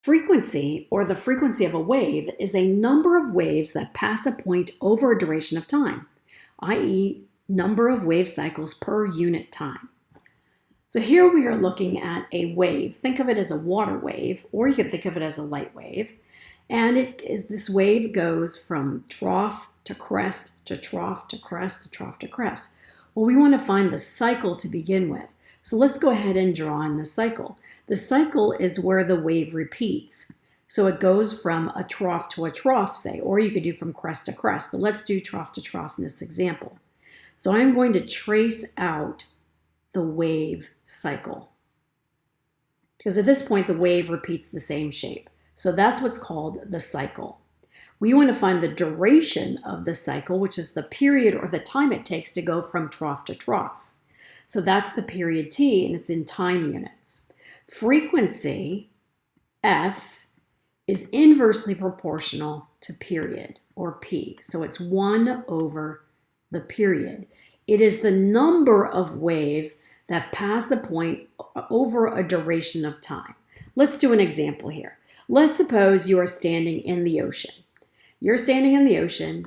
Frequency, or the frequency of a wave, is a number of waves that pass a point over a duration of time, i.e., number of wave cycles per unit time. So here we are looking at a wave. Think of it as a water wave, or you can think of it as a light wave. And this wave goes from trough to crest to trough to crest to trough to crest. Well, we want to find the cycle to begin with. So let's go ahead and draw in the cycle. The cycle is where the wave repeats. So it goes from a trough to a trough, say, or you could do from crest to crest, but let's do trough to trough in this example. So I'm going to trace out the wave cycle, because at this point the wave repeats the same shape. So that's what's called the cycle. We want to find the duration of the cycle, which is the period or the time it takes to go from trough to trough. So that's the period T, and it's in time units. Frequency, F, is inversely proportional to period, or P. So it's 1 over the period. It is the number of waves that pass a point over a duration of time. Let's do an example here. Let's suppose you are standing in the ocean. You're standing in the ocean.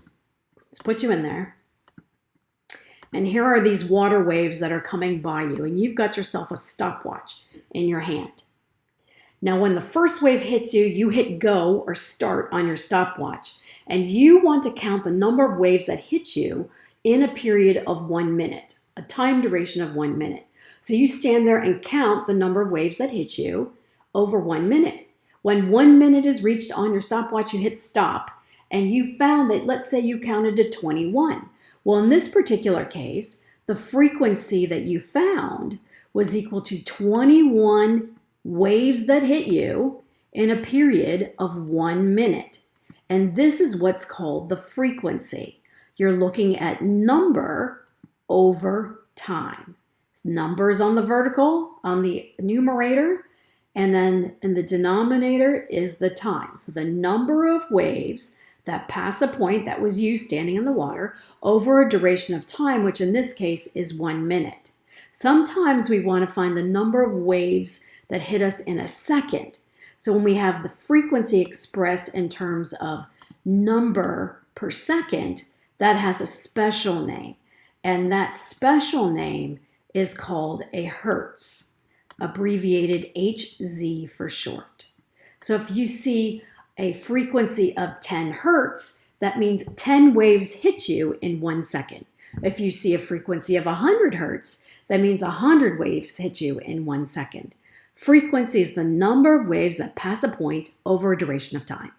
Let's put you in there. And here are these water waves that are coming by you, and you've got yourself a stopwatch in your hand. Now, when the first wave hits you, you hit go or start on your stopwatch, and you want to count the number of waves that hit you in a period of 1 minute, a time duration of 1 minute. So you stand there and count the number of waves that hit you over 1 minute. When 1 minute is reached on your stopwatch, you hit stop, and you found that, let's say you counted to 21. Well, in this particular case, the frequency that you found was equal to 21 waves that hit you in a period of 1 minute. And this is what's called the frequency. You're looking at number over time. Numbers on the vertical, on the numerator, and then in the denominator is the time. So the number of waves that pass a point, that was you standing in the water, over a duration of time, which in this case is 1 minute. Sometimes we want to find the number of waves that hit us in a second. So when we have the frequency expressed in terms of number per second, that has a special name. And that special name is called a hertz, abbreviated HZ for short. So if you see a frequency of 10 hertz, that means 10 waves hit you in 1 second. If you see a frequency of 100 hertz, that means 100 waves hit you in 1 second. Frequency is the number of waves that pass a point over a duration of time.